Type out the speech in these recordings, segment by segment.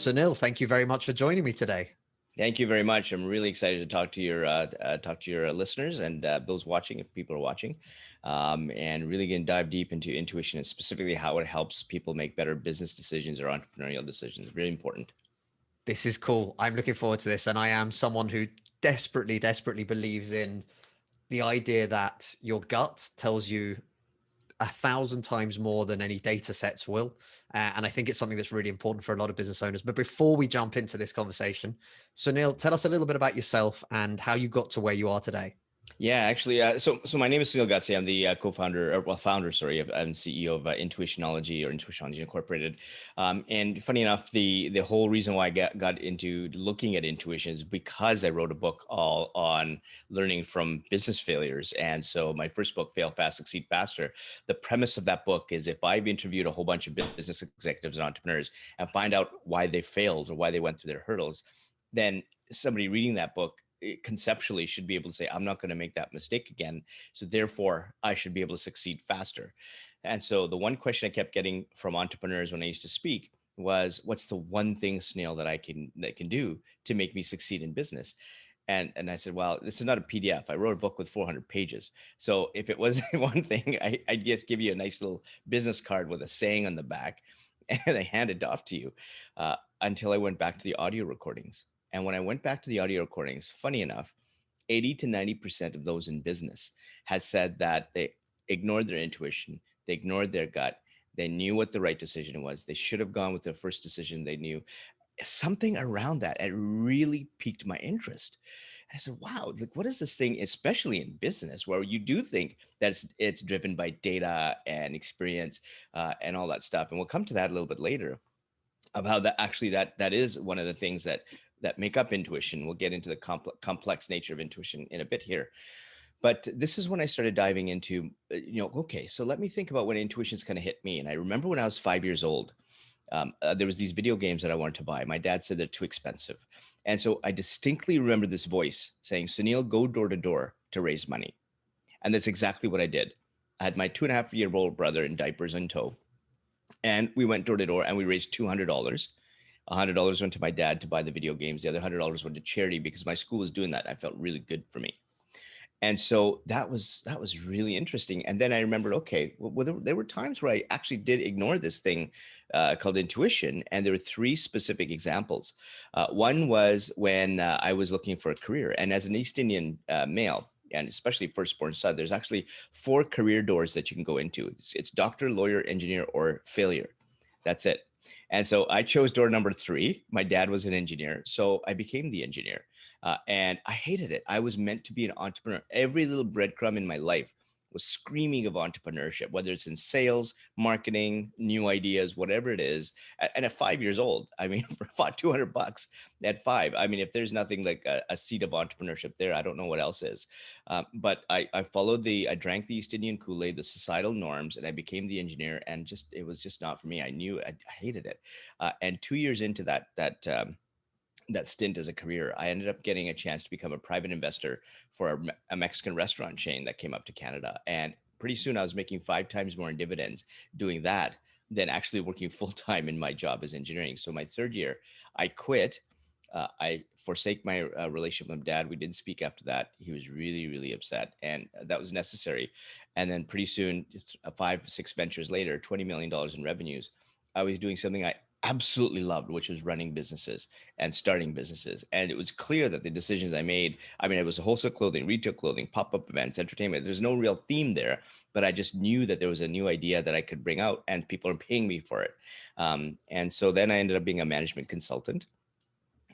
Sunil, thank you very much for joining me today. Thank you very much. I'm really excited to talk to your listeners and those watching, if people are watching, and really going to dive deep into intuition and specifically how it helps people make better business decisions or entrepreneurial decisions. Very important. This is cool. I'm looking forward to this. And I am someone who desperately believes in the idea that your gut tells you 1,000 times more than any data sets will. And I think it's something that's really important for a lot of business owners. But before we jump into this conversation, Sunil, tell us a little bit about yourself and how you got to where you are today. Yeah, actually, so my name is Sunil Godse. I'm the co-founder, or well, founder, sorry, I'm CEO of Intuitionlogy or Intuitionlogy Incorporated. And funny enough, the whole reason why I got into looking at intuition is because I wrote a book all on learning from business failures. And so my first book, Fail Fast, Succeed Faster. The premise of that book is if I've interviewed a whole bunch of business executives and entrepreneurs and find out why they failed or why they went through their hurdles, then somebody reading that book conceptually should be able to say, I'm not going to make that mistake again. So therefore, I should be able to succeed faster. And so the one question I kept getting from entrepreneurs when I used to speak was, what's the one thing, Snail, that I can do to make me succeed in business? And I said, well, this is not a PDF. I wrote a book with 400 pages. So if it was one thing, I'd just give you a nice little business card with a saying on the back and I hand it off to you until I went back to the audio recordings. And when I went back to the audio recordings, funny enough, 80 to 90% of those in business has said that they ignored their intuition, they ignored their gut, they knew what the right decision was. They should have gone with the first decision they knew. Something around that, it really piqued my interest. I said, wow, like what is this thing, especially in business, where you do think that it's driven by data and experience and all that stuff. And we'll come to that a little bit later of how that actually that is one of the things that make up intuition. We'll get into the complex nature of intuition in a bit here. But this is when I started diving into, okay, so let me think about when intuition's kind of hit me. And I remember when I was 5 years old, there was these video games that I wanted to buy. My dad said they're too expensive. And so I distinctly remember this voice saying, Sunil, go door to door to raise money. And that's exactly what I did. I had my 2.5-year-old brother in diapers in tow. And we went door to door and we raised $200. $100 went to my dad to buy the video games. The other $100 went to charity because my school was doing that. I felt really good for me. And so that was really interesting. And then I remembered, okay, well, there were times where I actually did ignore this thing called intuition. And there were three specific examples. One was when I was looking for a career. And as an East Indian male, and especially firstborn son, there's actually 4 career doors that you can go into. It's doctor, lawyer, engineer, or failure. That's it. And so I chose door number 3. My dad was an engineer, so I became the engineer. And I hated it. I was meant to be an entrepreneur. Every little breadcrumb in my life was screaming of entrepreneurship, whether it's in sales, marketing, new ideas, whatever it is. And at 5 years old, I mean, for $200 at 5, I mean, if there's nothing like a seed of entrepreneurship there, I don't know what else is. But I followed I drank the East Indian Kool-Aid, the societal norms, and I became the engineer. And it was just not for me. I knew I hated it. And 2 years into that stint as a career, I ended up getting a chance to become a private investor for a Mexican restaurant chain that came up to Canada. And pretty soon I was making 5 times more in dividends doing that than actually working full time in my job as engineering. So my 3rd year, I quit. I forsake my relationship with my dad. We didn't speak after that. He was really, really upset, and that was necessary. And then pretty soon, 5, 6 ventures later, $20 million in revenues, I was doing something I absolutely loved, which was running businesses and starting businesses. And it was clear that the decisions I made, I mean, it was wholesale clothing, retail clothing, pop-up events, entertainment. There's no real theme there, but I just knew that there was a new idea that I could bring out and people are paying me for it. And so then I ended up being a management consultant,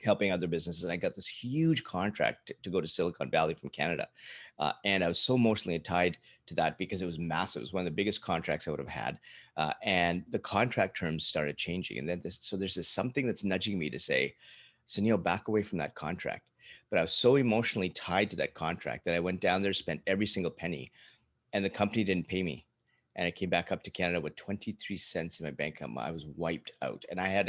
helping other businesses. And I got this huge contract to go to Silicon Valley from Canada. And I was so emotionally tied to that because it was massive. It was one of the biggest contracts I would have had. And the contract terms started changing. And then so there's this something that's nudging me to say, Sunil, back away from that contract. But I was so emotionally tied to that contract that I went down there, spent every single penny, and the company didn't pay me. and I came back up to Canada with 23 cents in my bank account. I was wiped out, and I had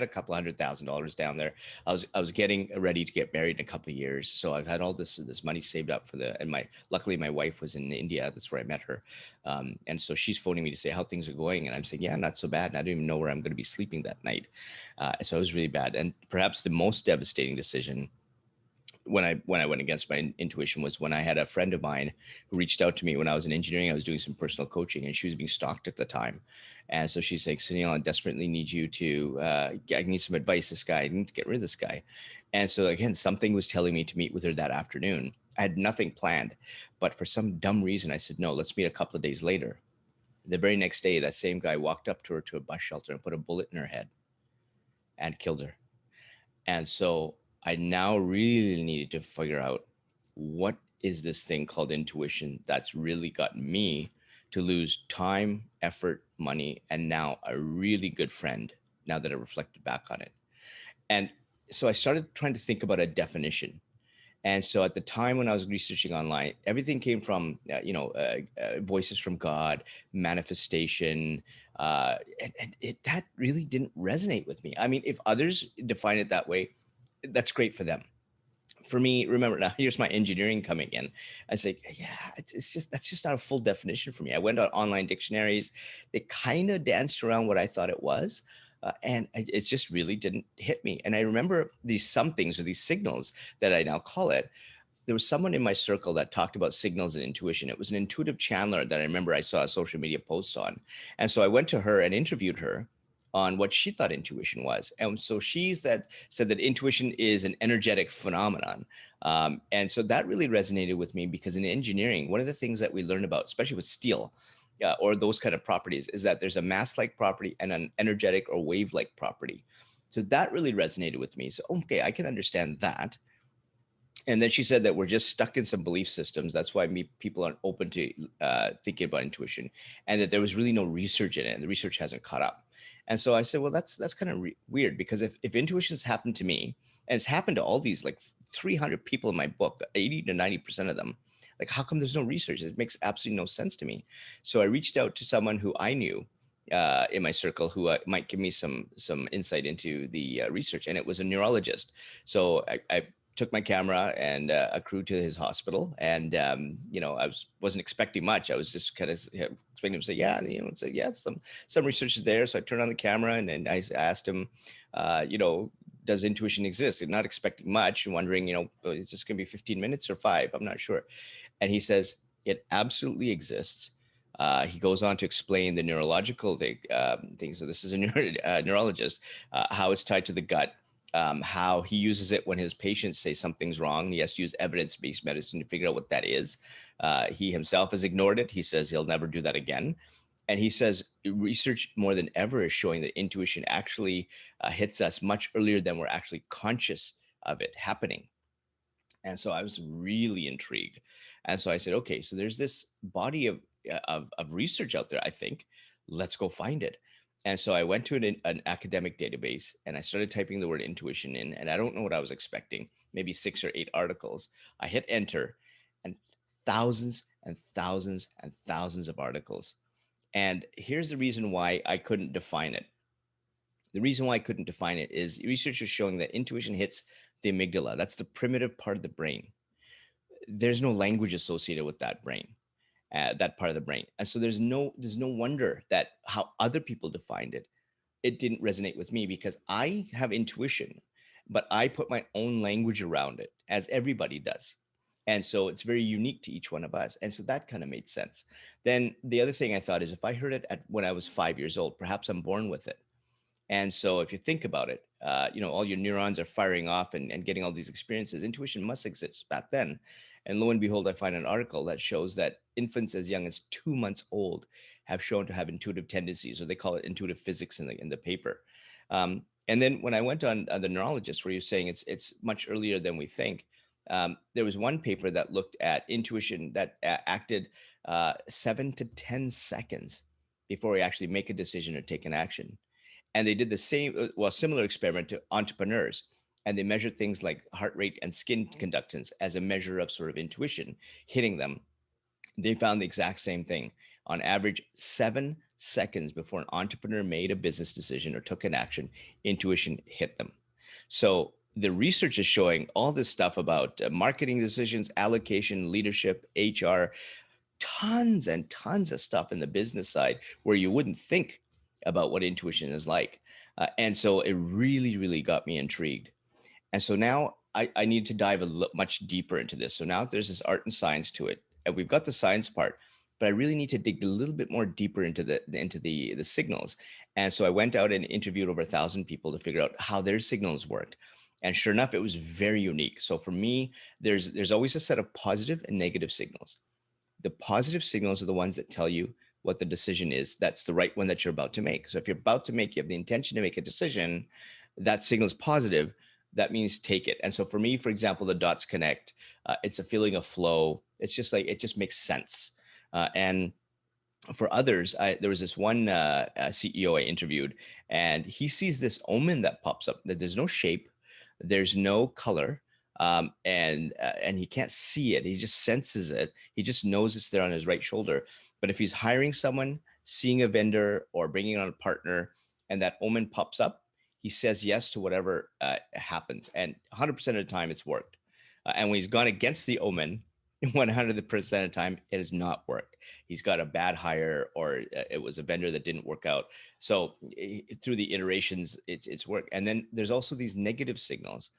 a couple $100,000 down there. I was getting ready to get married in a couple of years, so I've had all this money saved up for the, and my luckily my wife was in India. That's where I met her, and so she's phoning me to say how things are going, and I'm saying, yeah, not so bad. And I don't even know where I'm going to be sleeping that night, so it was really bad. And perhaps the most devastating decision when I went against my intuition was when I had a friend of mine who reached out to me when I was in engineering. I was doing some personal coaching, and she was being stalked at the time. And so she's like, Sunil, I desperately need you to, I need some advice. This guy, I need to get rid of this guy. And so again, something was telling me to meet with her that afternoon. I had nothing planned, but for some dumb reason, I said, no, let's meet a couple of days later. The very next day, that same guy walked up to her to a bus shelter and put a bullet in her head and killed her. And so I now really needed to figure out what is this thing called intuition that's really got me to lose time, effort, money, and now a really good friend now that I reflected back on it. And so I started trying to think about a definition. And so at the time when I was researching online, everything came from, voices from God, manifestation. And that really didn't resonate with me. I mean, if others define it that way, that's great for them. For me, remember now, here's my engineering coming in. I say, yeah, it's just, that's just not a full definition for me. I went on online dictionaries. They kind of danced around what I thought it was. It just really didn't hit me. And I remember these somethings or these signals that I now call it. There was someone in my circle that talked about signals and intuition. It was an intuitive channeler that I remember I saw a social media post on. And so I went to her and interviewed her on what she thought intuition was. And so she said that intuition is an energetic phenomenon. And so that really resonated with me because in engineering, one of the things that we learn about, especially with steel, or those kind of properties, is that there's a mass-like property and an energetic or wave-like property. So that really resonated with me. So, okay, I can understand that. And then she said that we're just stuck in some belief systems. That's why people aren't open to thinking about intuition, and that there was really no research in it, and the research hasn't caught up. And so I said, well, that's kind of weird, because if intuition's happened to me, and it's happened to all these like 300 people in my book, 80 to 90% of them, like how come there's no research? It makes absolutely no sense to me. So I reached out to someone who I knew in my circle who might give me some insight into the research, and it was a neurologist. So I took my camera and a crew to his hospital, and I wasn't expecting much. I was just kind of expecting him to say, yeah, say, yeah, some research is there. So I turned on the camera and I asked him, does intuition exist? And not expecting much, and wondering, is this going to be 15 minutes or 5? I'm not sure. And he says it absolutely exists. He goes on to explain the neurological things. So this is a neurologist, how it's tied to the gut, how he uses it when his patients say something's wrong. He has to use evidence-based medicine to figure out what that is. He himself has ignored it. He says he'll never do that again. And he says research more than ever is showing that intuition actually hits us much earlier than we're actually conscious of it happening. And so I was really intrigued. And so I said, okay, so there's this body of research out there, I think. Let's go find it. And so I went to an academic database and I started typing the word intuition in. And I don't know what I was expecting, maybe 6 or 8 articles. I hit enter, and thousands and thousands and thousands of articles. And here's the reason why I couldn't define it. The reason why I couldn't define it is research is showing that intuition hits the amygdala. That's the primitive part of the brain. There's no language associated with that brain, that part of the brain. And so there's no wonder that how other people defined it, it didn't resonate with me, because I have intuition, but I put my own language around it, as everybody does. And so it's very unique to each one of us. And so that kind of made sense. Then the other thing I thought is, if I heard it when I was 5 years old, perhaps I'm born with it. And so if you think about it, all your neurons are firing off and getting all these experiences. Intuition must exist back then. And lo and behold, I find an article that shows that infants as young as 2 months old have shown to have intuitive tendencies, or they call it intuitive physics in the paper. And then when I went on the neurologist, where you're saying it's much earlier than we think, there was one paper that looked at intuition that acted 7 to 10 seconds before we actually make a decision or take an action. And they did the similar experiment to entrepreneurs, and they measured things like heart rate and skin conductance as a measure of sort of intuition hitting them. They found the exact same thing. on average 7 seconds before an entrepreneur made a business decision or took an action, intuition hit them. So the research is showing all this stuff about marketing decisions, allocation, leadership, HR, tons and tons of stuff in the business side where you wouldn't think about what intuition is like. And so it really, really got me intrigued. And so now I need to dive much deeper into this. So now there's this art and science to it, and we've got the science part, but I really need to dig a little bit more deeper into the signals. And so I went out and interviewed over 1,000 people to figure out how their signals worked. And sure enough, it was very unique. So for me, there's always a set of positive and negative signals. The positive signals are the ones that tell you what the decision is. That's the right one that you're about to make. So if you're about to make, you have the intention to make a decision, that signal is positive. That means take it. And so for me, for example, the dots connect. It's a feeling of flow. It's just like, it just makes sense. And for others, there was this one CEO I interviewed, and he sees this omen that pops up. That there's no shape, there's no color, and he can't see it. He just senses it. He just knows it's there on his right shoulder. But if he's hiring someone, seeing a vendor, or bringing on a partner, and that omen pops up, he says yes to whatever happens. And 100% of the time, it's worked. And when he's gone against the omen, 100% of the time, it has not worked. He's got a bad hire, or it was a vendor that didn't work out. So through the iterations, it's worked. And then there's also these negative signals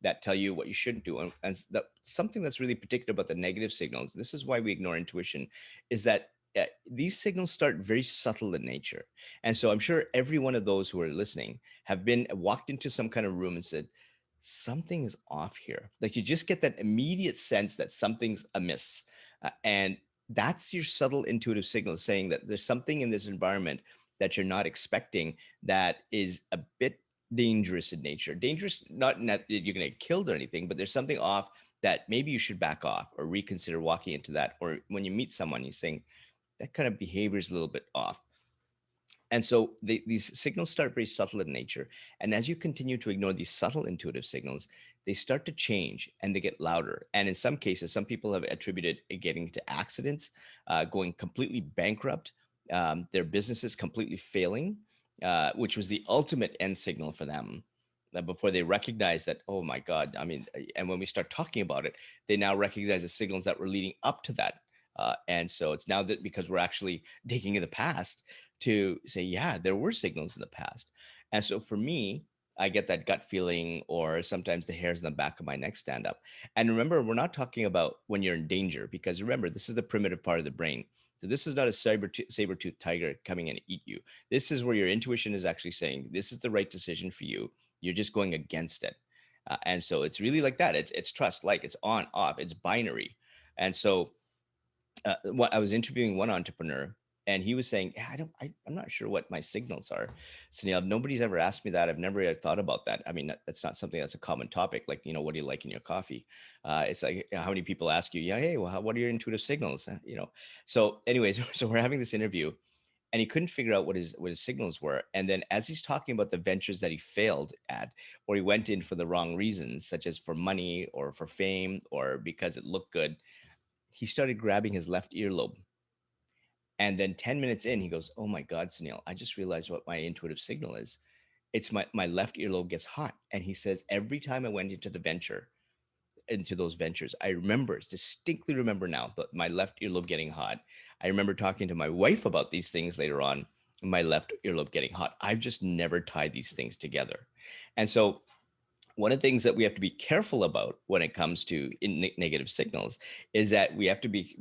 that tell you what you shouldn't do. And something that's really particular about the negative signals, this is why we ignore intuition, is that these signals start very subtle in nature. And so I'm sure every one of those who are listening have been walked into some kind of room and said, something is off here. Like you just get that immediate sense that something's amiss. And that's your subtle intuitive signal saying that there's something in this environment that you're not expecting that is a bit dangerous in nature. Dangerous, not in that you're going to get killed or anything, but there's something off that maybe you should back off or reconsider walking into that. Or when you meet someone, you're saying that kind of behavior is a little bit off. And so these signals start very subtle in nature. And as you continue to ignore these subtle intuitive signals, they start to change and they get louder. And in some cases, some people have attributed it getting into accidents, going completely bankrupt, their businesses completely failing, which was the ultimate end signal for them. Before they recognize that, oh my God, I mean, and when we start talking about it, they now recognize the signals that were leading up to that. And so it's now that because we're actually digging in the past to say, yeah, there were signals in the past. And so for me, I get that gut feeling, or sometimes the hairs on the back of my neck stand up. And remember, we're not talking about when you're in danger, because remember, this is the primitive part of the brain. So this is not a saber-toothed tiger coming in to eat you. This is where your intuition is actually saying, this is the right decision for you. You're just going against it. And so it's really like that. It's trust, like it's on, off, it's binary. And so what I was interviewing one entrepreneur, and he was saying, yeah, I'm not sure what my signals are. Sunil, nobody's ever asked me that. I've never thought about that. I mean, that's not something that's a common topic. Like, what do you like in your coffee? It's like, how many people ask you, yeah, hey, well, what are your intuitive signals? So anyways, so we're having this interview, and he couldn't figure out what his signals were. And then as he's talking about the ventures that he failed at, or he went in for the wrong reasons, such as for money or for fame or because it looked good, he started grabbing his left earlobe. And then 10 minutes in, he goes, oh my God, Sunil, I just realized what my intuitive signal is. It's my left earlobe gets hot. And he says, every time I went into those ventures, I distinctly remember now, but my left earlobe getting hot. I remember talking to my wife about these things later on, my left earlobe getting hot. I've just never tied these things together. And so one of the things that we have to be careful about when it comes to negative signals is that we have to be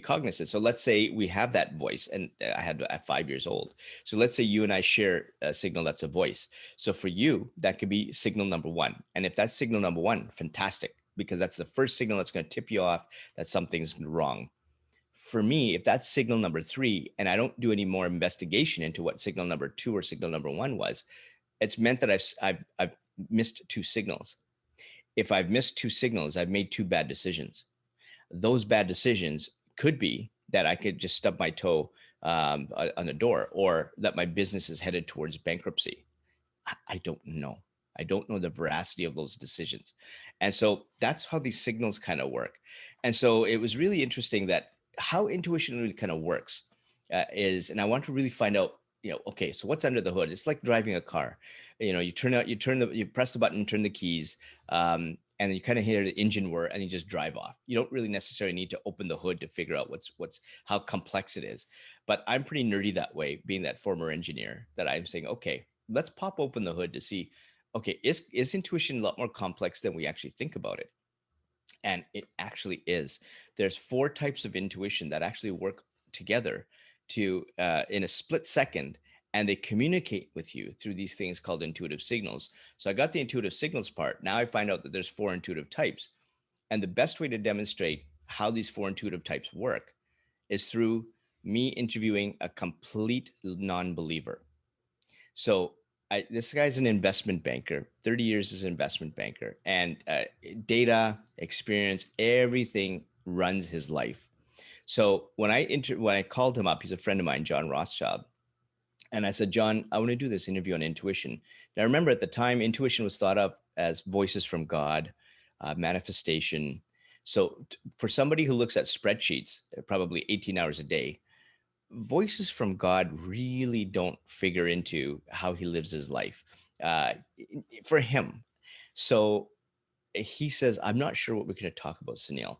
cognizant. So let's say we have that voice, and I had at 5 years old. So let's say you and I share a signal that's a voice. So for you, that could be signal number one. And if that's signal number one, fantastic, because that's the first signal that's going to tip you off that something's wrong. For me, if that's signal number three, and I don't do any more investigation into what signal number two or signal number one was, it's meant that I've missed two signals. If I've missed two signals, I've made two bad decisions. Those bad decisions could be that I could just stub my toe on the door, or that my business is headed towards bankruptcy. I don't know. I don't know the veracity of those decisions. And so that's how these signals kind of work. And so it was really interesting that how intuition really kind of works is, and I want to really find out, okay, so what's under the hood? It's like driving a car. You press the button, turn the keys, and you kind of hear the engine whir, and you just drive off. You don't really necessarily need to open the hood to figure out what's how complex it is. But I'm pretty nerdy that way, being that former engineer, that I'm saying, okay, let's pop open the hood to see, okay, is intuition a lot more complex than we actually think about it? And it actually is. There's four types of intuition that actually work together to in a split second, and they communicate with you through these things called intuitive signals. So I got the intuitive signals part. Now I find out that there's four intuitive types, and the best way to demonstrate how these four intuitive types work is through me interviewing a complete non-believer. So this guy's an investment banker, 30 years as an investment banker, and data, experience, everything runs his life. So when I called him up, he's a friend of mine, John Rothschild, and I said, John, I want to do this interview on intuition. Now, I remember at the time, intuition was thought of as voices from God, manifestation. So for somebody who looks at spreadsheets, probably 18 hours a day, voices from God really don't figure into how he lives his life uh, for him. So he says, I'm not sure what we're going to talk about, Sunil,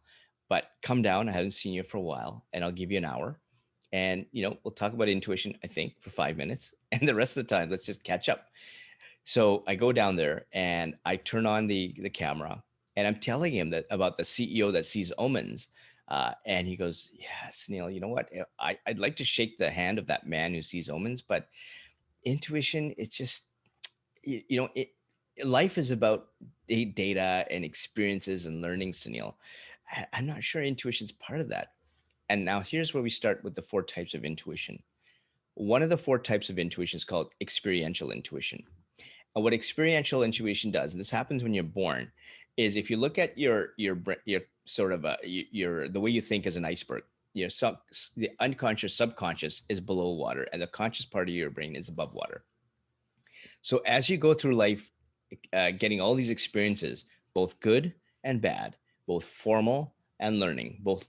but come down. I haven't seen you for a while, and I'll give you an hour. And, we'll talk about intuition, I think, for 5 minutes. And the rest of the time, let's just catch up. So I go down there and I turn on the camera, and I'm telling him that about the CEO that sees omens. And he goes, "Yes, Neil. You know what? I'd like to shake the hand of that man who sees omens, but intuition, it's just it. Life is about data and experiences and learning, Sunil. I'm not sure intuition's part of that." And now here's where we start with the four types of intuition. One of the four types of intuition is called experiential intuition. And what experiential intuition does, and this happens when you're born, is if you look at your sort of your the way you think as an iceberg, the unconscious subconscious is below water, and the conscious part of your brain is above water. So as you go through life, getting all these experiences, both good and bad, both formal and learning, both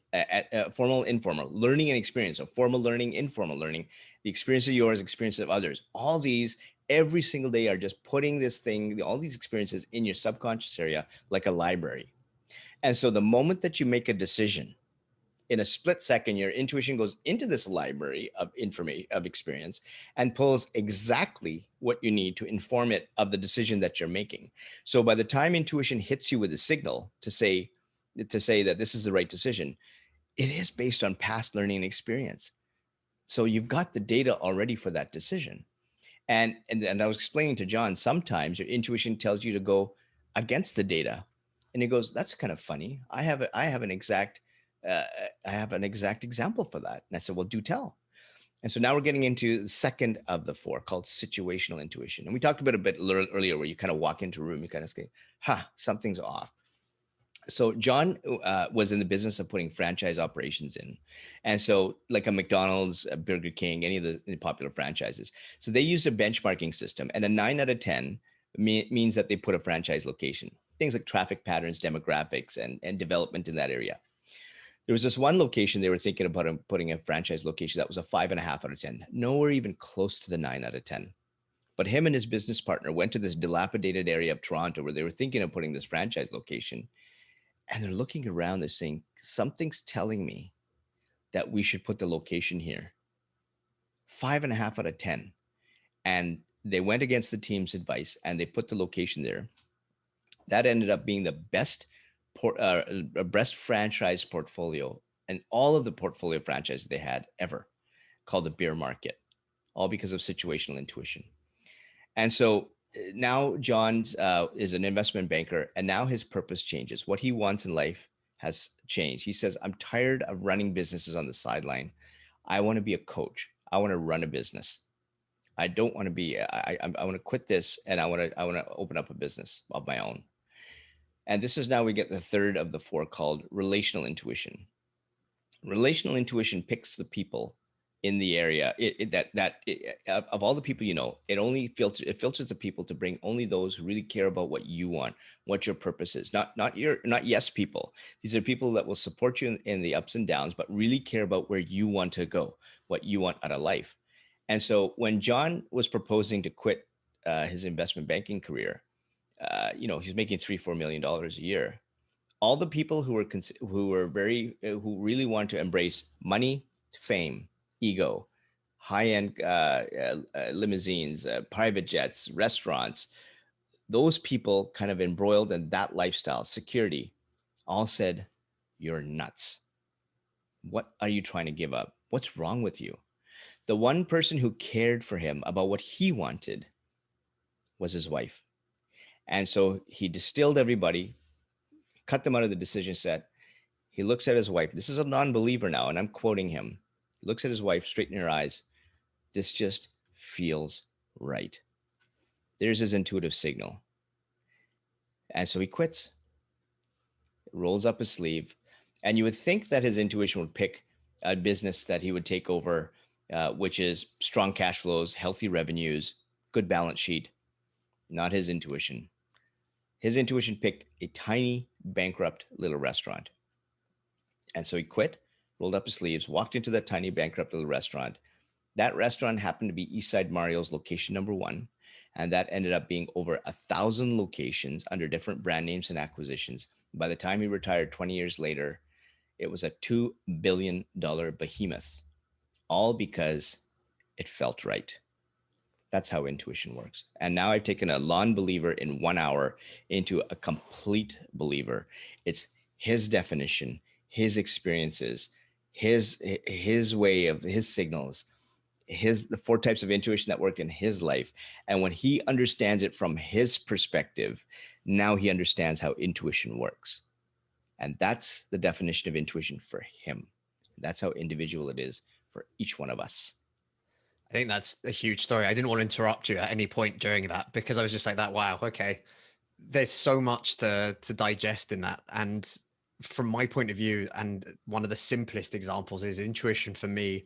formal, informal, learning and experience. So formal learning, informal learning, the experience of yours, experience of others, all these every single day are just putting this thing, all these experiences in your subconscious area like a library. And so the moment that you make a decision, in a split second, your intuition goes into this library of information, of experience, and pulls exactly what you need to inform it of the decision that you're making. So by the time intuition hits you with a signal to say that this is the right decision, it is based on past learning and experience. So you've got the data already for that decision. And I was explaining to John, sometimes your intuition tells you to go against the data, and he goes, "That's kind of funny. Uh, I have an exact example for that." And I said, "Well, do tell." And so now we're getting into the second of the four, called situational intuition. And we talked about a bit earlier, where you kind of walk into a room, you kind of say, something's off. So John was in the business of putting franchise operations in, and so like a McDonald's, a Burger King, any of the popular franchises. So they used a benchmarking system, and a 9 out of 10 means that they put a franchise location. Things like traffic patterns, demographics, and development in that area. There was this one location they were thinking about putting a franchise location that was a 5.5 out of 10, nowhere even close to the 9 out of 10. But him and his business partner went to this dilapidated area of Toronto where they were thinking of putting this franchise location, and they're looking around, they're saying, something's telling me that we should put the location here. 5.5 out of 10. And they went against the team's advice and they put the location there. That ended up being the best franchise portfolio and all of the portfolio franchises they had ever, called the beer market, all because of situational intuition. And so now John's is an investment banker, and now his purpose changes. What he wants in life has changed. He says, "I'm tired of running businesses on the sideline. I want to be a coach. I want to run a business. I don't want to be. I want to quit this, and I want to open up a business of my own." And this is now we get the third of the four, called relational intuition. Relational intuition picks the people in the area. Of all the people, it filters the people to bring only those who really care about what you want, what your purpose is. Not yes people. These are people that will support you in the ups and downs, but really care about where you want to go, what you want out of life. And so when John was proposing to quit his investment banking career, he's making $3-4 million a year. All the people who really want to embrace money, fame, ego, high-end limousines, private jets, restaurants, those people kind of embroiled in that lifestyle, security, all said, "You're nuts. What are you trying to give up? What's wrong with you?" The one person who cared for him about what he wanted was his wife. And so he distilled everybody, cut them out of the decision set. He looks at his wife. This is a non-believer now, and I'm quoting him. He looks at his wife straight in her eyes. "This just feels right." There's his intuitive signal. And so he quits, rolls up his sleeve. And you would think that his intuition would pick a business that he would take over, which is strong cash flows, healthy revenues, good balance sheet. Not his intuition. His intuition picked a tiny, bankrupt little restaurant. And so he quit, rolled up his sleeves, walked into that tiny, bankrupt little restaurant. That restaurant happened to be Eastside Mario's location number one. And that ended up being over 1,000 locations under different brand names and acquisitions. By the time he retired 20 years later, it was a $2 billion behemoth, all because it felt right. That's how intuition works. And now I've taken a non-believer in 1 hour into a complete believer. It's his definition, his experiences, his way of his signals, the four types of intuition that work in his life. And when he understands it from his perspective, now he understands how intuition works. And that's the definition of intuition for him. That's how individual it is for each one of us. I think that's a huge story. I didn't want to interrupt you at any point during that because I was just like that. Wow. Okay. There's so much to digest in that. And from my point of view, and one of the simplest examples is intuition for me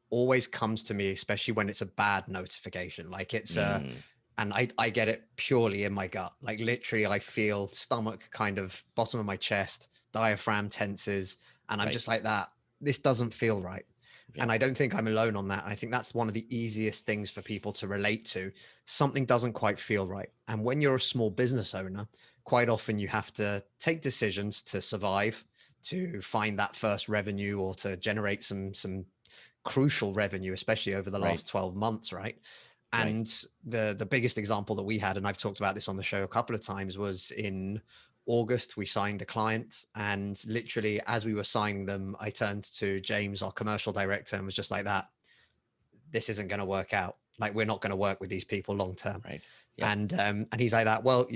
always comes to me, especially when it's a bad notification. Like it's Mm, and I get it purely in my gut. Like literally I feel stomach kind of bottom of my chest, diaphragm tenses, and I'm right. just like that. This doesn't feel right. Yeah. And I don't think I'm alone on that. I think that's one of the easiest things for people to relate to. Something doesn't quite feel right. And when you're a small business owner, quite often you have to take decisions to survive, to find that first revenue or to generate some crucial revenue, especially over the Right. last 12 months, right? Right. And the biggest example that we had, and I've talked about this on the show a couple of times, was in August. We signed a client, and literally as we were signing them, I turned to James, our commercial director, and was just like that. This isn't going to work out. Like we're not going to work with these people long term. Right. Yep. And he's like that. Well,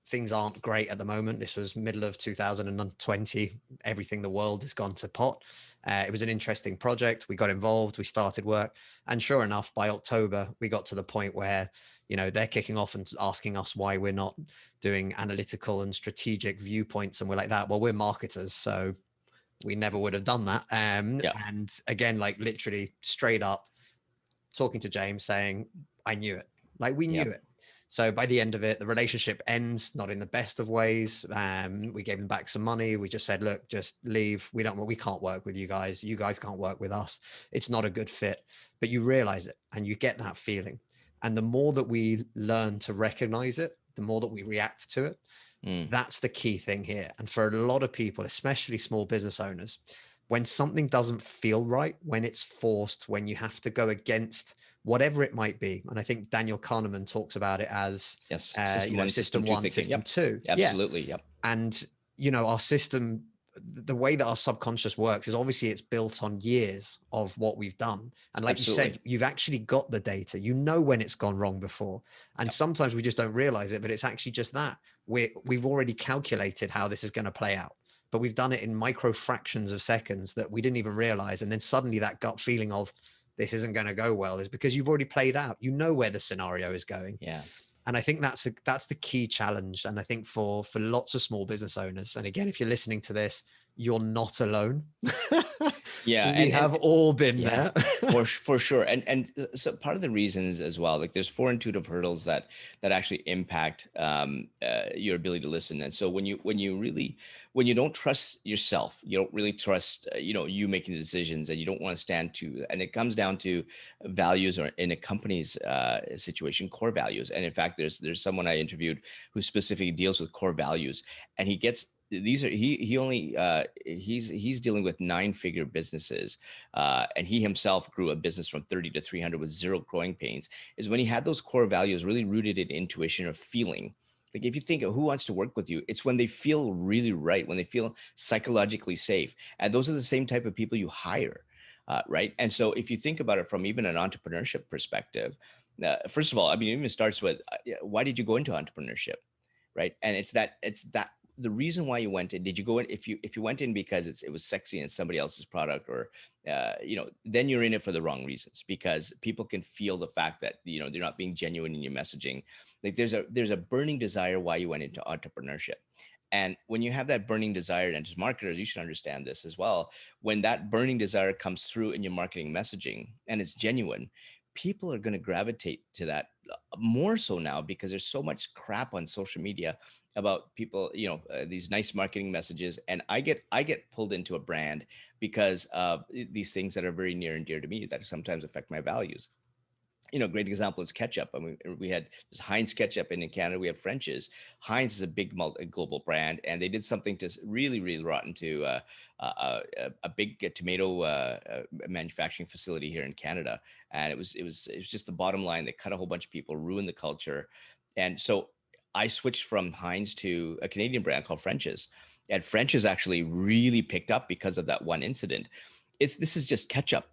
things aren't great at the moment. This was middle of 2020. Everything, the world has gone to pot. It was an interesting project. We got involved. We started work, and sure enough, by October, we got to the point where they're kicking off and asking us why we're not doing analytical and strategic viewpoints, and we're like that. Well, we're marketers, so we never would have done that. Yeah. And again, like literally straight up talking to James saying, I knew it. Like we knew Yep. it. So by the end of it, the relationship ends, not in the best of ways. We gave him back some money. We just said, look, just leave. We can't work with you guys. You guys can't work with us. It's not a good fit. But you realize it and you get that feeling. And the more that we learn to recognize it, the more that we react to it. Mm, That's the key thing here. And for a lot of people, especially small business owners, when something doesn't feel right, when it's forced, when you have to go against whatever it might be. And I think Daniel Kahneman talks about it as, yes. System one, system system two one, thinking. system Yep. two. Yeah. Absolutely. Yep. And, our system, the way that our subconscious works is obviously it's built on years of what we've done. And like you Absolutely. said, you've actually got the data, when it's gone wrong before. And Yep. sometimes we just don't realize it, but it's actually just that we've already calculated how this is going to play out, but we've done it in micro fractions of seconds that we didn't even realize. And then suddenly that gut feeling of this isn't going to go well is because you've already played out, where the scenario is going. Yeah. And I think that's the key challenge. And I think for lots of small business owners, and again, if you're listening to this, you're not alone. Yeah, We have all been yeah, there. for sure. And so part of the reasons as well, like there's four intuitive hurdles that actually impact your ability to listen. And so when you don't trust yourself, you don't really trust you making the decisions, and you don't want to stand to. And it comes down to values, or in a company's situation, core values. And in fact, there's someone I interviewed who specifically deals with core values, and he gets these are he only he's dealing with nine-figure businesses, and he himself grew a business from 30 to 300 with zero growing pains. Is when he had those core values really rooted in intuition or feeling. Like if you think of who wants to work with you, it's when they feel really right, when they feel psychologically safe, and those are the same type of people you hire. Right. And so if you think about it from even an entrepreneurship perspective, first of all, I mean, it even starts with why did you go into entrepreneurship? Right. And it's that the reason why you went in. Did you go in, if you went in because it was sexy and somebody else's product, or then you're in it for the wrong reasons, because people can feel the fact that they're not being genuine in your messaging. Like there's a burning desire why you went into entrepreneurship. And when you have that burning desire, and as marketers, you should understand this as well, when that burning desire comes through in your marketing messaging and it's genuine, people are going to gravitate to that more so now, because there's so much crap on social media about people, these nice marketing messages. And I get pulled into a brand because of these things that are very near and dear to me, that sometimes affect my values. Great example is ketchup. I mean, we had this Heinz ketchup, and in Canada we have French's. Heinz is a big global brand, and they did something to really, really rotten to a big tomato manufacturing facility here in Canada, and it was just the bottom line. They cut a whole bunch of people, ruined the culture, and so I switched from Heinz to a Canadian brand called French's, and French's actually really picked up because of that one incident. This is just ketchup,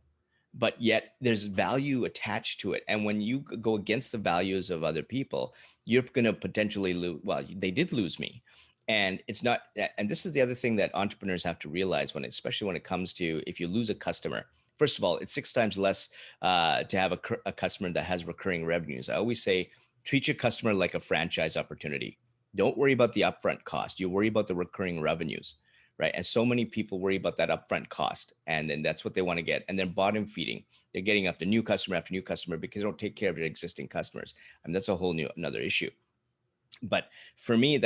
but yet there's value attached to it. And when you go against the values of other people, you're going to potentially lose. Well, they did lose me. And it's not, and this is the other thing that entrepreneurs have to realize, especially when it comes to, if you lose a customer, first of all, it's 6 times less to have a customer that has recurring revenues. I always say, treat your customer like a franchise opportunity. Don't worry about the upfront cost. You worry about the recurring revenues, right? And so many people worry about that upfront cost, and then that's what they want to get. And then bottom feeding, they're getting up to new customer after new customer because they don't take care of their existing customers. I mean, that's a whole new another issue. But for me,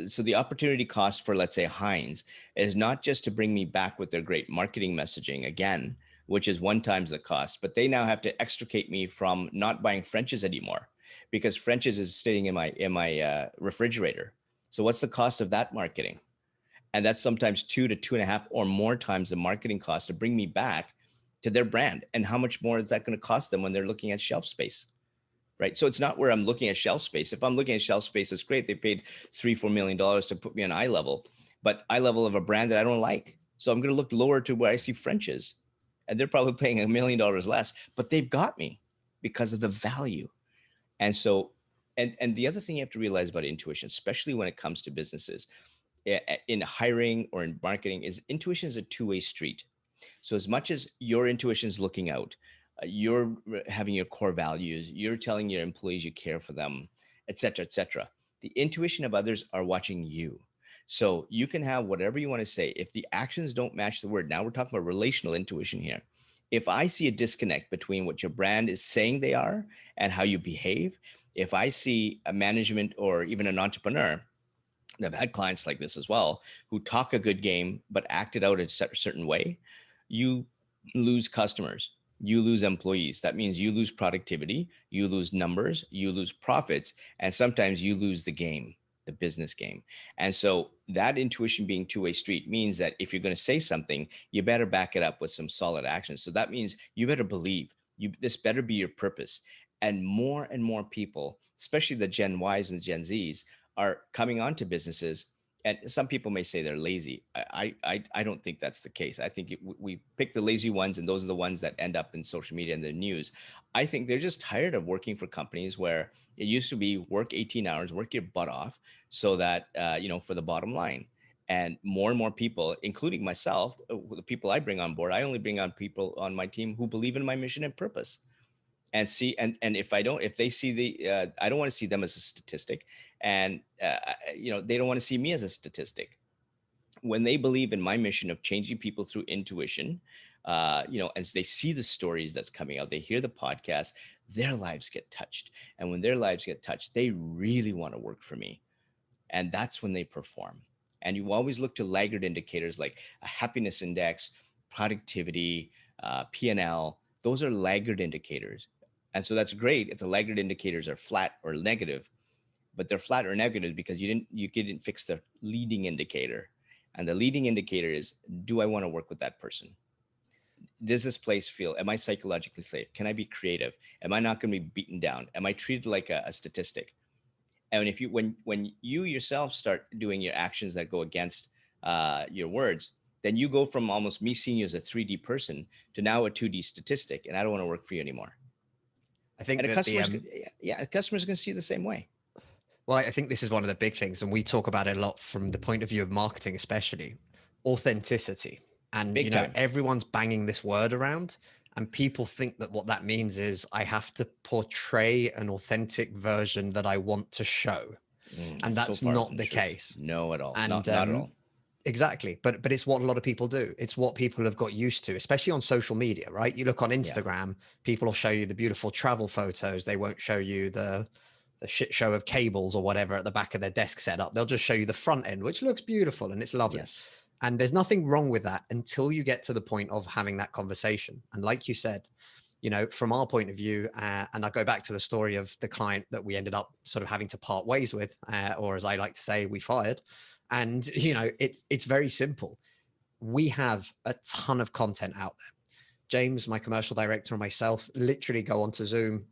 so the opportunity cost for, let's say, Heinz is not just to bring me back with their great marketing messaging again, which is 1 times the cost, but they now have to extricate me from not buying French's anymore, because French's is sitting in my refrigerator. So what's the cost of that marketing? And that's sometimes 2 to 2.5 or more times the marketing cost to bring me back to their brand. And how much more is that going to cost them when they're looking at shelf space? Right. So it's not where I'm looking at shelf space. If I'm looking at shelf space, it's great. They paid $3-4 million to put me on eye level, but eye level of a brand that I don't like. So I'm going to look lower to where I see French's, and they're probably paying $1 million less, but they've got me because of the value. And so, and the other thing you have to realize about intuition, especially when it comes to businesses, in hiring or in marketing, is intuition is a two-way street. So as much as your intuition is looking out, you're having your core values, you're telling your employees you care for them, et cetera, et cetera. The intuition of others are watching you. So you can have whatever you want to say. If the actions don't match the word, now we're talking about relational intuition here. If I see a disconnect between what your brand is saying they are and how you behave, if I see a management or even an entrepreneur, and I've had clients like this as well, who talk a good game but act it out a certain way, you lose customers, you lose employees. That means you lose productivity, you lose numbers, you lose profits, and sometimes you lose the game, the business game. And so that intuition being two-way street means that if you're going to say something, you better back it up with some solid actions. So that means you better believe, this better be your purpose. And more people, especially the Gen Ys and Gen Zs, are coming onto businesses. And some people may say they're lazy. I don't think that's the case. I think we pick the lazy ones, and those are the ones that end up in social media and the news. I think they're just tired of working for companies where it used to be work 18 hours, work your butt off, so that for the bottom line. And more people, including myself, the people I bring on board, I only bring on people on my team who believe in my mission and purpose. And see, and if they see I don't want to see them as a statistic, and they don't want to see me as a statistic. when they believe in my mission of changing people through intuition, as they see the stories that's coming out, they hear the podcast, their lives get touched. And when their lives get touched, they really want to work for me. And that's when they perform. And you always look to laggard indicators like a happiness index, productivity, P&L. Those are laggard indicators. And so that's great if the laggard indicators are flat or negative, but they're flat or negative because you didn't fix the leading indicator. And the leading indicator is, do I want to work with that person? Does this place feel, am I psychologically safe? Can I be creative? Am I not going to be beaten down? Am I treated like a statistic? And if you, when you yourself start doing your actions that go against your words, then you go from almost me seeing you as a 3D person to now a 2D statistic, and I don't want to work for you anymore. I think And a that customer's, yeah, a customer's going to see you the same way. well, I think this is one of the big things, and we talk about it a lot from the point of view of marketing, especially authenticity. And, Big time. everyone's banging this word around, and people think that what that means is I have to portray an authentic version that I want to show. And It's so that's far from not the the truth. case. No, at all. And Not at all. exactly, but it's what a lot of people do. It's what people have got used to, especially on social media, right? You look on Yeah. Instagram, people will show you the beautiful travel photos. They won't show you the shit show of cables or whatever at the back of their desk setup. They'll just show you the front end, which looks beautiful and it's lovely. Yes. And there's nothing wrong with that until you get to the point of having that conversation. And like you said, from our point of view, and I go back to the story of the client that we ended up sort of having to part ways with, or as I like to say, we fired. And it's very simple. We have a ton of content out there. James, my commercial director, and myself literally go onto Zoom.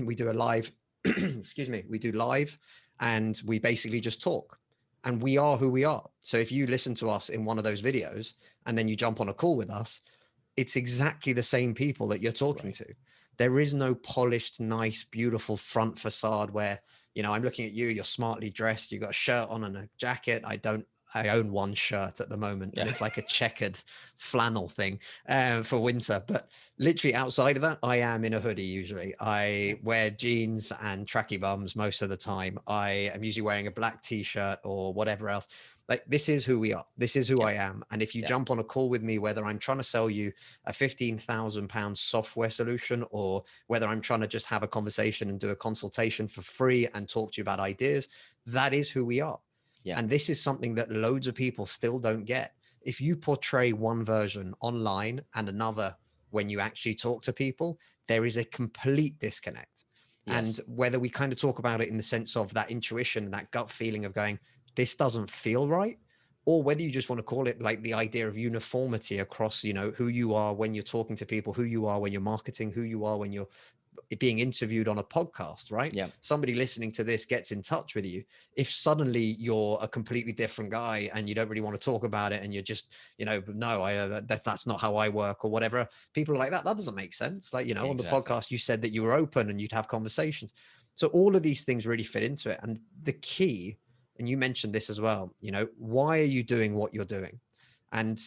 We do a live, excuse me, we do live, and we basically just talk. And we are who we are. So if you listen to us in one of those videos and then you jump on a call with us, it's exactly the same people that you're talking Right. to. There is no polished, nice, beautiful front facade where, I'm looking at you, you're smartly dressed, you've got a shirt on and a jacket. I own one shirt at the moment, and Yeah. it's like a checkered flannel thing for winter. But literally outside of that, I am in a hoodie usually. I wear jeans and tracky bums most of the time. I am usually wearing a black t-shirt or whatever else. Like, this is who we are. This is who Yeah. I am. And if you Yeah. jump on a call with me, whether I'm trying to sell you a £15,000 software solution, or whether I'm trying to just have a conversation and do a consultation for free and talk to you about ideas, that is who we are. Yeah. And this is something that loads of people still don't get. If you portray one version online and another when you actually talk to people, there is a complete disconnect. Yes. And whether we kind of talk about it in the sense of that intuition, that gut feeling of going, this doesn't feel right, or whether you just want to call it like the idea of uniformity across, who you are when you're talking to people, who you are when you're marketing, who you are when you're being interviewed on a podcast, right? Yeah. Somebody listening to this gets in touch with you. If suddenly you're a completely different guy and you don't really want to talk about it, and you're just, no, that's not how I work or whatever, people are like, that doesn't make sense. Like, on the Exactly. podcast, you said that you were open and you'd have conversations. So all of these things really fit into it. And the key, and you mentioned this as well, why are you doing what you're doing? And,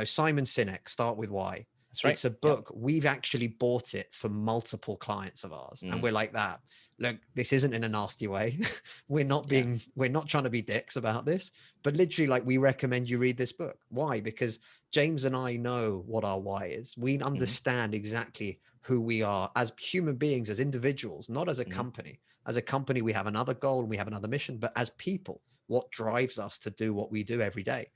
Simon Sinek, Start With Why. That's right. It's a Yeah. book. We've actually bought it for multiple clients of ours. And Mm. we're like that. Look, this isn't in a nasty way. we're not trying to be dicks about this, but literally, like, we recommend you read this book. Why? Because James and I know what our why is. We understand exactly who we are as human beings, as individuals, not as a company. As a company, we have another goal and we have another mission, but as people, what drives us to do what we do every day?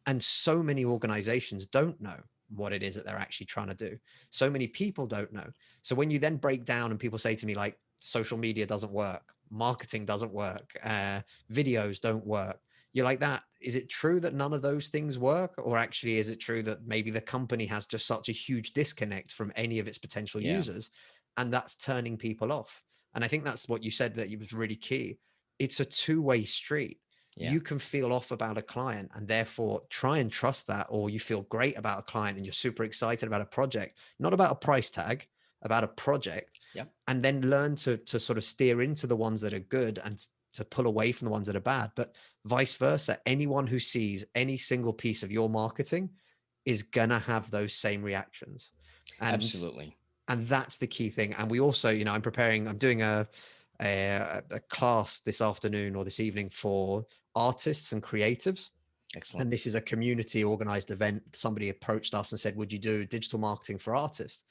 And so many organizations don't know what it is that they're actually trying to do. So many people don't know. So when you then break down and people say to me, like, social media doesn't work, marketing doesn't work, videos don't work, you're like, that is it true that none of those things work? Or actually, is it true that maybe the company has just such a huge disconnect from any of its potential users, and that's turning people off? And I think that's what you said, that it was really key. It's a two-way street. Yeah. You can feel off about a client and therefore try and trust that, or you feel great about a client and you're super excited about a project, not about a price tag, about a project. Yeah. And then learn to sort of steer into the ones that are good and to pull away from the ones that are bad. But vice versa, anyone who sees any single piece of your marketing is gonna have those same reactions. And Absolutely. that's the key thing. And we also, I'm doing a class this afternoon or this evening for artists and creatives. Excellent. And this is a community organized event. Somebody approached us and said, would you do digital marketing for artists?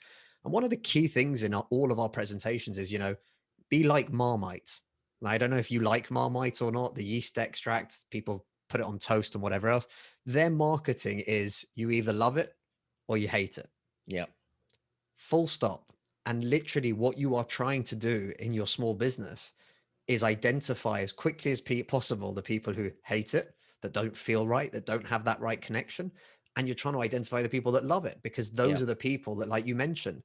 And one of the key things in all of our presentations is, be like Marmite. Now, I don't know if you like Marmite or not, the yeast extract, people put it on toast and whatever else. Their marketing is you either love it or you hate it. Yeah. Full stop. And literally, what you are trying to do in your small business is identify as quickly as possible the people who hate it, that don't feel right, that don't have that right connection. And you're trying to identify the people that love it, because Yeah. those are the people that, like you mentioned,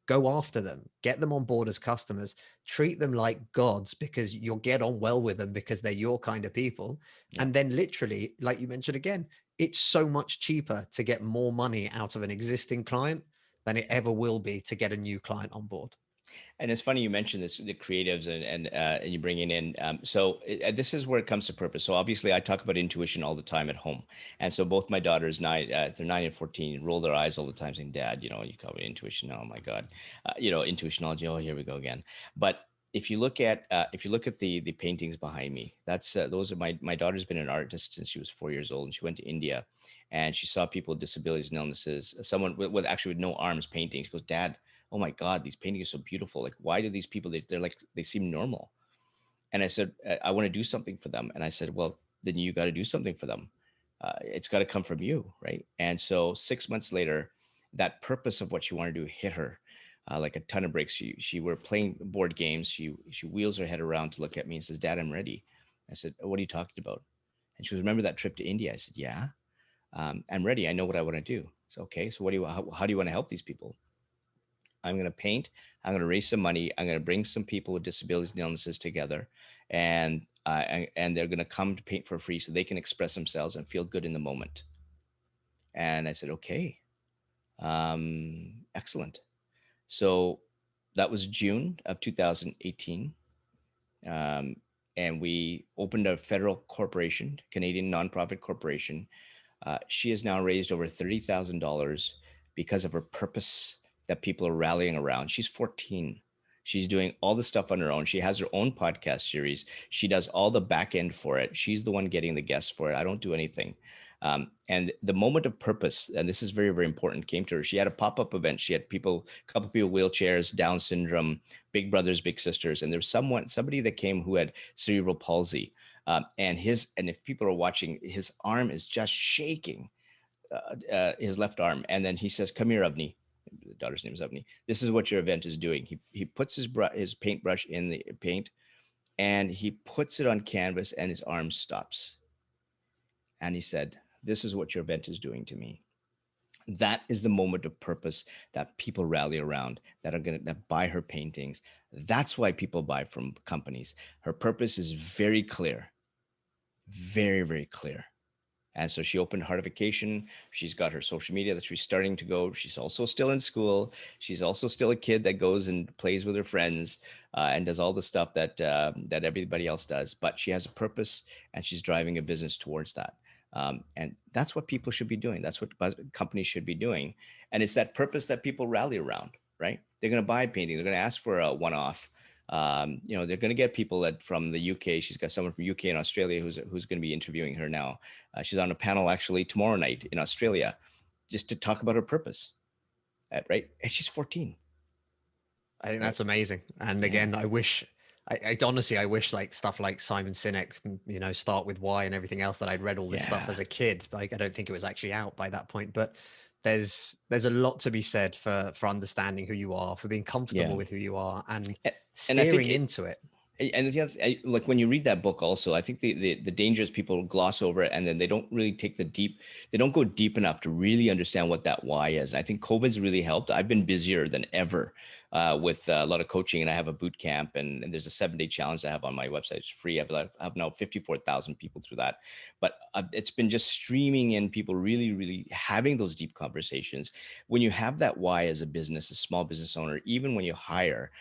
go after them, get them on board as customers, treat them like gods because you'll get on well with them because they're your kind of people. Yeah. And then, literally, like you mentioned again, it's so much cheaper to get more money out of an existing client than it Yeah. ever will be to get a new client on board. And it's funny you mentioned this, the creatives and you bringing in. This is where it comes to purpose. So obviously, I talk about intuition all the time at home, and so both my daughters, they're 9 and 14, roll their eyes all the time, saying, "Dad, you call me intuition? Oh my God, intuitionology. Oh, here we go again." But if you look at the paintings behind me, that's those are my daughter's been an artist since she was 4 years old, and she went to India, and she saw people with disabilities and illnesses, someone with actually with no arms painting. She goes, "Dad, oh my God, these paintings are so beautiful. Like, why do these people, they're like, they seem normal." And I said, I want to do something for them. And I said, well, then you got to do something for them. It's got to come from you. Right. And so 6 months later, that purpose of what she wanted to do hit her like a ton of bricks. She were playing board games. She wheels her head around to look at me and says, "Dad, I'm ready." I said, "Oh, what are you talking about?" And she goes, "Remember that trip to India?" I said, "Yeah, I'm ready. I know what I want to do." So, okay. So how do you want to help these people? I'm going to paint. I'm going to raise some money. I'm going to bring some people with disabilities and illnesses together, and they're going to come to paint for free so they can express themselves and feel good in the moment. And I said, okay, excellent. So that was June of 2018, um, and we opened a federal corporation, Canadian nonprofit corporation. She has now raised over $30,000 because of her purpose that people are rallying around. She's 14. She's doing all the stuff on her own. She has her own podcast series. She does all the back end for it. She's the one getting the guests for it. I don't do anything. And the moment of purpose, and this is very, very important, came to her. She had a pop-up event. She had a couple people, wheelchairs, Down syndrome, big brothers, big sisters, and there's somebody that came who had cerebral palsy, and if people are watching, his arm is just shaking, his left arm. And then he says, "Come here, Avni." The daughter's name is Avni. "This is what your event is doing." He puts his paintbrush in the paint, and he puts it on canvas, and his arm stops. And he said, "This is what your event is doing to me." That is the moment of purpose that people rally around, that buy her paintings. That's why people buy from companies. Her purpose is very clear, very, very clear. And so she opened Heartification. She's got her social media that she's starting to go. She's also still in school. She's also still a kid that goes and plays with her friends, and does all the stuff that everybody else does. But she has a purpose, and she's driving a business towards that. And that's what people should be doing. That's what companies should be doing. And it's that purpose that people rally around, right? They're going to buy a painting. They're going to ask for a one-off. They're going to get people that from the UK. She's got someone from UK and Australia who's going to be interviewing her now. She's on a panel actually tomorrow night in Australia, just to talk about her purpose, right? And she's 14, I think right? that's amazing. And Yeah, again, I honestly, I wish like stuff like Simon Sinek, start with why and everything else, that I'd read all this stuff yeah, as a kid. Like, I don't think it was actually out by that point, but there's a lot to be said for understanding who you are, for being comfortable yeah. with who you are and And I think steering into it. and the other, like when you read that book also, I think the danger is people gloss over it, and then they don't really they don't go deep enough to really understand what that why is. And I think COVID's really helped. I've been busier than ever with a lot of coaching, and I have a boot camp, and there's a 7-day challenge I have on my website. It's free. I have now 54,000 people through that. But it's been just streaming in people really, really having those deep conversations. When you have that why as a business, a small business owner, even when you hire,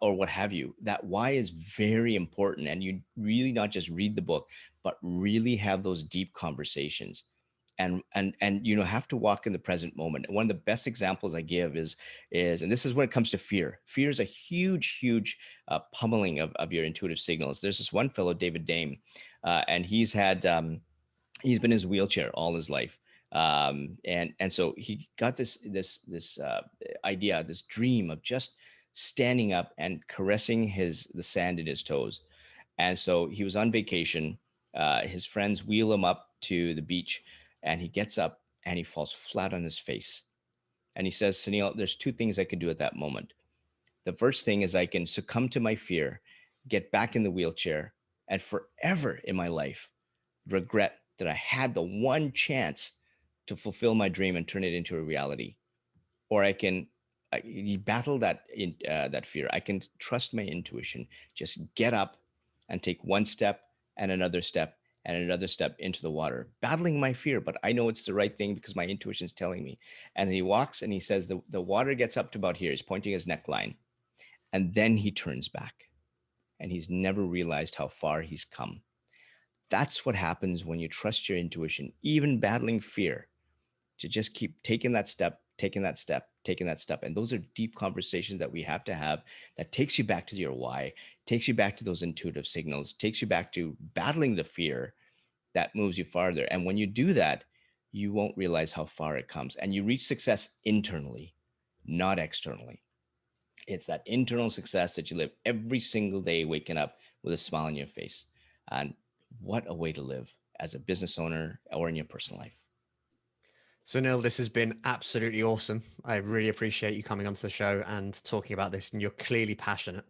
or what have you, that why is very important. And you really not just read the book, but really have those deep conversations, and have to walk in the present moment. One of the best examples I give is and this is when it comes to fear. Fear is a huge pummeling of your intuitive signals. There's this one fellow, David Dame, and he's had He's been in his wheelchair all his life. And so he got this idea, this dream of just standing up and caressing the sand in his toes. And so he was on vacation. His friends wheel him up to the beach, and he gets up and he falls flat on his face. And he says, Sunil, there's two things I could do at that moment. The first thing is I can succumb to my fear, get back in the wheelchair, and forever in my life regret that I had the one chance to fulfill my dream and turn it into a reality. Or I can battle that fear. I can trust my intuition, just get up and take one step and another step into the water, battling my fear. But I know it's the right thing because my intuition is telling me. And he walks and he says the water gets up to about here. He's pointing his neckline. And then he turns back, and he's never realized how far he's come. That's what happens when you trust your intuition, even battling fear, to just keep taking that step, taking that step, taking that step. And those are deep conversations that we have to have, that takes you back to your why, takes you back to those intuitive signals, takes you back to battling the fear that moves you farther. And when you do that, you won't realize how far it comes. And you reach success internally, not externally. It's that internal success that you live every single day, waking up with a smile on your face. And what a way to live as a business owner or in your personal life. Sunil, this has been absolutely awesome. I really appreciate you coming onto the show and talking about this. And you're clearly passionate,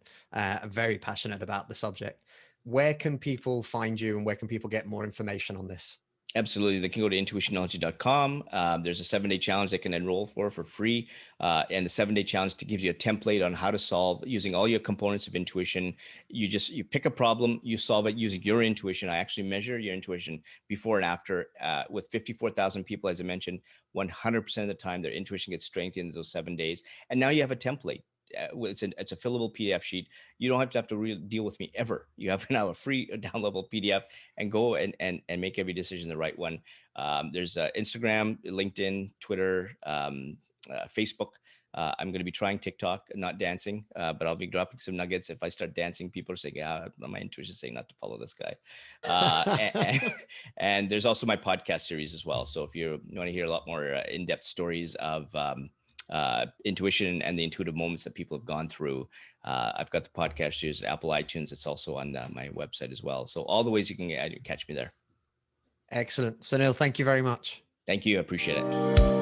very passionate about the subject. Where can people find you, and where can people get more information on this? Absolutely. They can go to intuitionlogy.com. There's a 7-day challenge they can enroll for free. And the 7-day challenge gives you a template on how to solve using all your components of intuition. You pick a problem, you solve it using your intuition. I actually measure your intuition before and after with 54,000 people, as I mentioned. 100% of the time, their intuition gets strengthened in those 7 days. And now you have a template. It's a fillable PDF sheet. You don't have to deal with me ever. You have now a free downloadable PDF, and go and make every decision the right one. There's Instagram, LinkedIn, Twitter, Facebook. I'm going to be trying TikTok, not dancing, but I'll be dropping some nuggets. If I start dancing, people are saying, "Yeah, my intuition is saying not to follow this guy." And there's also my podcast series as well. So if you want to hear a lot more in-depth stories of intuition and the intuitive moments that people have gone through, I've got the podcast series, Apple iTunes. It's also on my website as well. So all the ways you can catch me there. Excellent. Sunil, thank you very much. Thank you. I appreciate it.